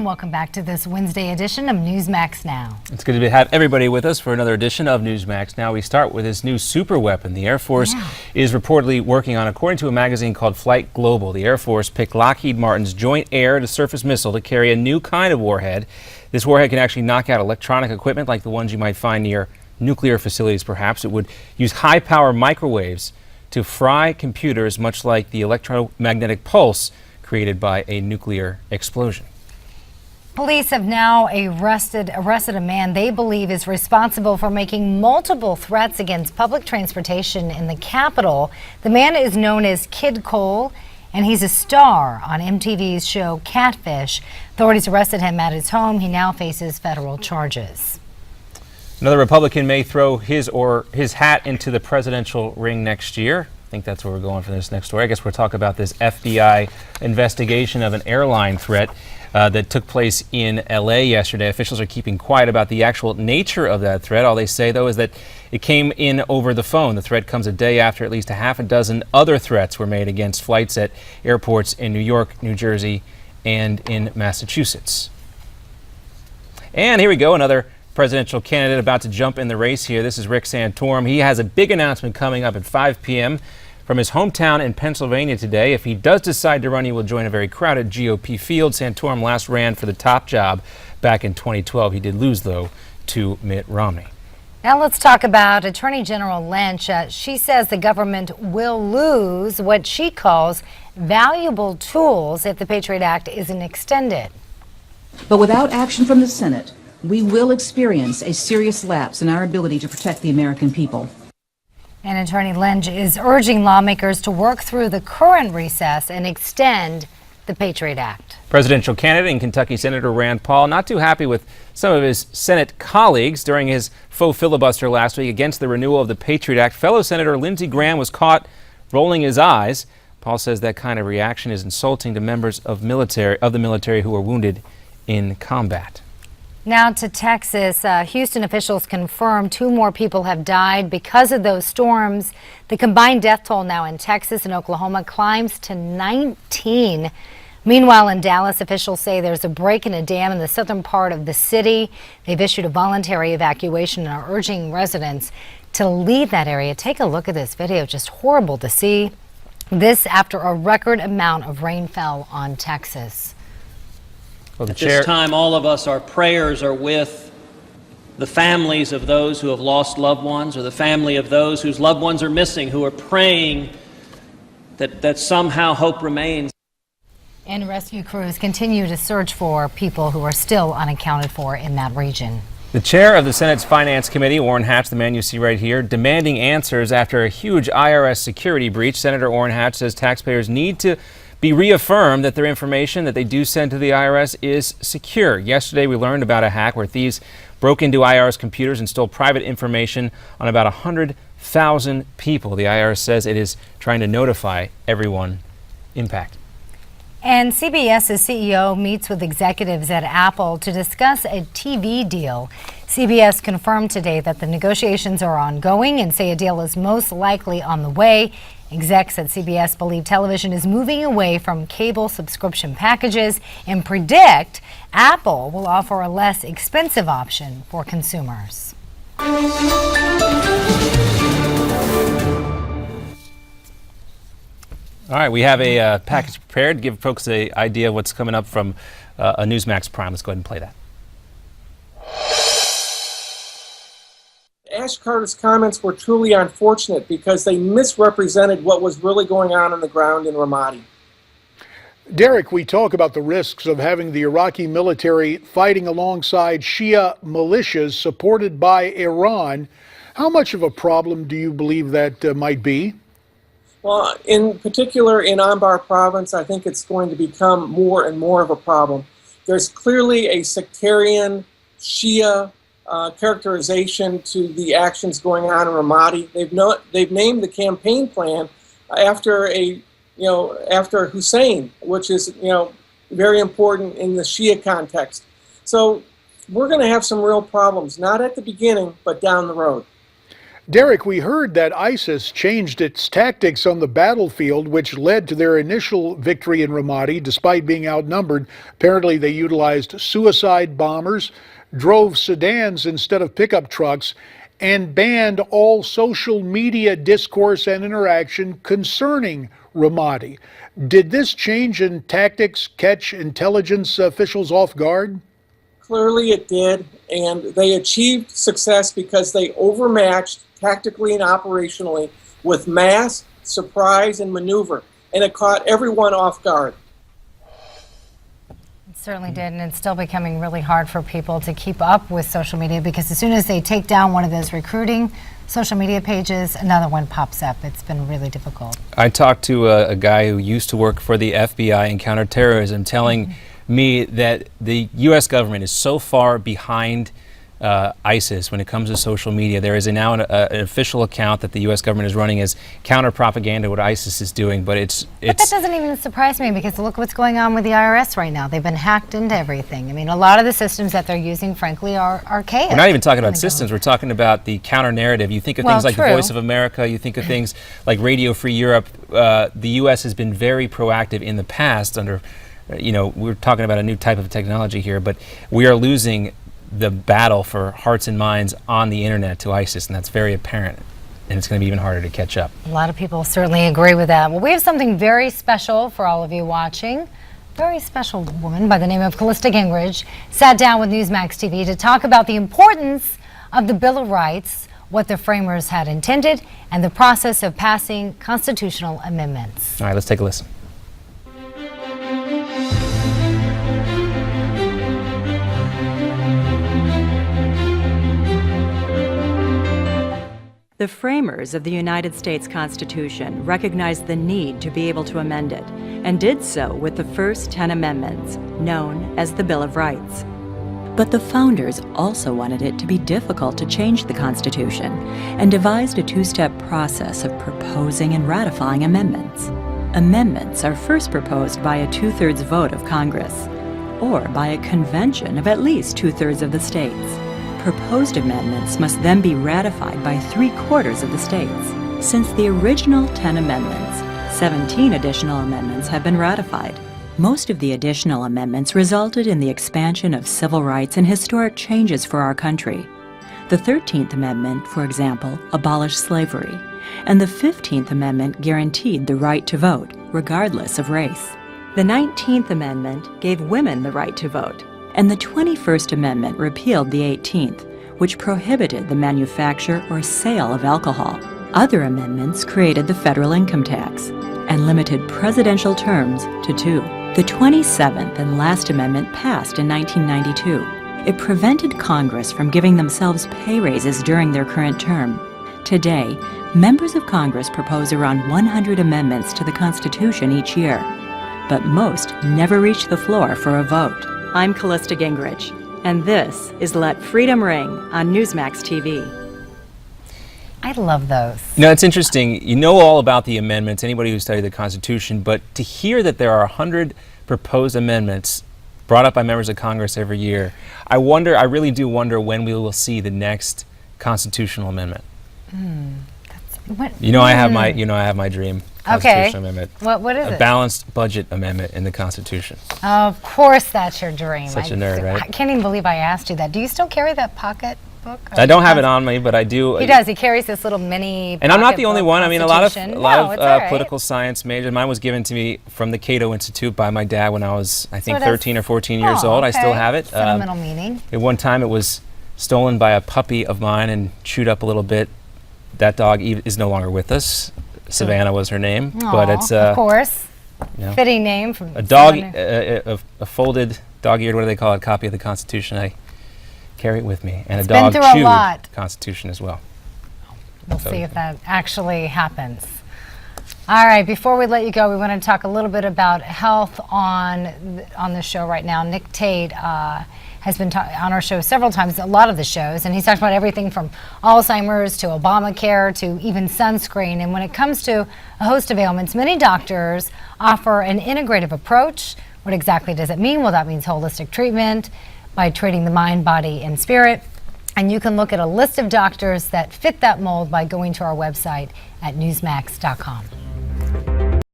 welcome back to this Wednesday edition of Newsmax Now. It's good to have everybody with us for another edition of Newsmax Now. We start with this new super weapon the Air Force is reportedly working on. According to a magazine called Flight Global, the Air Force picked Lockheed Martin's Joint Air-to-Surface Missile to carry a new kind of warhead. This warhead can actually knock out electronic equipment like the ones you might find near nuclear facilities, perhaps. It would use high-power microwaves to fry computers, much like the electromagnetic pulse created by a nuclear explosion. Police have now arrested a man they believe is responsible for making multiple threats against public transportation in the capital. The man is known as Kid Cole, and he's a star on MTV's show Catfish. Authorities arrested him at his home. He now faces federal charges. Another Republican may throw his hat into the presidential ring next year. I think that's where we're going for this next story. I guess we'll talk about this FBI investigation of an airline threat that took place in L.A. yesterday. Officials are keeping quiet about the actual nature of that threat. All they say, though, is that it came in over the phone. The threat comes a day after at least a half a dozen other threats were made against flights at airports in New York, New Jersey, and in Massachusetts. And here we go, another presidential candidate about to jump in the race here. This is Rick Santorum. He has a big announcement coming up at 5 p.m. from his hometown in Pennsylvania today. If he does decide to run, he will join a very crowded GOP field. Santorum last ran for the top job back in 2012. He did lose, though, to Mitt Romney. Now let's talk about Attorney General Lynch. She says the government will lose what she calls valuable tools if the Patriot Act isn't extended. But without action from the Senate, we will experience a serious lapse in our ability to protect the American people. And Attorney Lynch is urging lawmakers to work through the current recess and extend the Patriot Act. Presidential candidate in Kentucky, Senator Rand Paul, not too happy with some of his Senate colleagues during his faux filibuster last week against the renewal of the Patriot Act. Fellow Senator Lindsey Graham was caught rolling his eyes. Paul says that kind of reaction is insulting to members of the military who were wounded in combat. Now to Texas. Houston officials confirm 2 more people have died because of those storms. The combined death toll now in Texas and Oklahoma climbs to 19. Meanwhile, in Dallas, officials say there's a break in a dam in the southern part of the city. They've issued a voluntary evacuation and are urging residents to leave that area. Take a look at this video. Just horrible to see. This after a record amount of rain fell on Texas. At this time, all of us, our prayers are with the families of those who have lost loved ones or the family of those whose loved ones are missing, who are praying that somehow hope remains. And rescue crews continue to search for people who are still unaccounted for in that region. The chair of the Senate's Finance Committee, Orrin Hatch, the man you see right here, demanding answers after a huge IRS security breach. Senator Orrin Hatch says taxpayers need to be reaffirmed that their information that they do send to the IRS is secure. Yesterday, we learned about a hack where thieves broke into IRS computers and stole private information on about 100,000 people. The IRS says it is trying to notify everyone impacted. And CBS's CEO meets with executives at Apple to discuss a TV deal. CBS confirmed today that the negotiations are ongoing and say a deal is most likely on the way. Execs at CBS believe television is moving away from cable subscription packages and predict Apple will offer a less expensive option for consumers. All right, we have a package prepared to give folks an idea of what's coming up from a Newsmax Prime. Let's go ahead and play that. Ash Carter's comments were truly unfortunate because they misrepresented what was really going on the ground in Ramadi. Derek, we talk about the risks of having the Iraqi military fighting alongside Shia militias supported by Iran. How much of a problem do you believe that might be? Well, in particular in Anbar province, I think it's going to become more and more of a problem. There's clearly a sectarian Shia characterization to the actions going on in Ramadi. They've named the campaign plan after after Hussein, which is very important in the Shia context. So we're going to have some real problems, not at the beginning, but down the road. Derek, we heard that ISIS changed its tactics on the battlefield, which led to their initial victory in Ramadi, despite being outnumbered. Apparently, they utilized suicide bombers, drove sedans instead of pickup trucks, and banned all social media discourse and interaction concerning Ramadi. Did this change in tactics catch intelligence officials off guard? Clearly it did, and they achieved success because they overmatched tactically and operationally with mass, surprise, and maneuver, and it caught everyone off guard. It certainly did, and it's still becoming really hard for people to keep up with social media because as soon as they take down one of those recruiting social media pages, another one pops up. It's been really difficult. I talked to a guy who used to work for the FBI in counterterrorism, telling me that the U.S. government is so far behind ISIS when it comes to social media. There is now an official account that the U.S. government is running as counter-propaganda what ISIS is doing, but But that doesn't even surprise me because look what's going on with the IRS right now. They've been hacked into everything. I mean, a lot of the systems that they're using, frankly, are archaic. We're not even talking about systems. We're talking about the counter-narrative. You think of things like the Voice of America. You think of things like Radio Free Europe. The U.S. has been very proactive in the past under, we're talking about a new type of technology here, but we are losing the battle for hearts and minds on the internet to ISIS, and that's very apparent, and it's going to be even harder to catch up. A lot of people certainly agree with that. Well, we have something very special for all of you watching. Very special woman by the name of Callista Gingrich sat down with Newsmax TV to talk about the importance of the Bill of Rights, what the framers had intended, and the process of passing constitutional amendments. All right, let's take a listen. The framers of the United States Constitution recognized the need to be able to amend it, and did so with the first 10 amendments, known as the Bill of Rights. But the founders also wanted it to be difficult to change the Constitution, and devised a two-step process of proposing and ratifying amendments. Amendments are first proposed by a two-thirds vote of Congress, or by a convention of at least two-thirds of the states. Proposed amendments must then be ratified by 3/4 of the states. Since the original 10 amendments, 17 additional amendments have been ratified. Most of the additional amendments resulted in the expansion of civil rights and historic changes for our country. The 13th Amendment, for example, abolished slavery, and the 15th Amendment guaranteed the right to vote, regardless of race. The 19th Amendment gave women the right to vote, and the 21st Amendment repealed the 18th, which prohibited the manufacture or sale of alcohol. Other amendments created the federal income tax and limited presidential terms to 2. The 27th and last amendment passed in 1992. It prevented Congress from giving themselves pay raises during their current term. Today, members of Congress propose around 100 amendments to the Constitution each year, but most never reach the floor for a vote. I'm Callista Gingrich, and this is Let Freedom Ring on Newsmax TV. I love those. It's interesting. You know all about the amendments, anybody who studied the Constitution, but to hear that there are 100 proposed amendments brought up by members of Congress every year, I really do wonder when we will see the next constitutional amendment. I have my dream. Okay. Amendment. What is it? A balanced budget amendment in the Constitution. Of course that's your dream. Such a nerd, right? I can't even believe I asked you that. Do you still carry that pocket book? I don't have it on me, but I do. He does. He carries this little mini And I'm not the only one. I mean, a lot of right. political science majors. Mine was given to me from the Cato Institute by my dad when I was, I think, 13 or 14 years old. Okay. I still have it. Sentimental meaning. At one time, it was stolen by a puppy of mine and chewed up a little bit. That dog is no longer with us. Savannah was her name, but it's of course, fitting name from a dog, a folded, dog-eared, what do they call it? Copy of the Constitution. I carry it with me, and it's a dog been through chewed a lot. the Constitution as well. We'll see if that actually happens. All right, before we let you go, we want to talk a little bit about health on the show right now. Nick Tate has been on our show several times, a lot of the shows, and he's talked about everything from Alzheimer's to Obamacare to even sunscreen. And when it comes to a host of ailments, many doctors offer an integrative approach. What exactly does it mean? Well, that means holistic treatment by treating the mind, body, and spirit. And you can look at a list of doctors that fit that mold by going to our website at newsmax.com.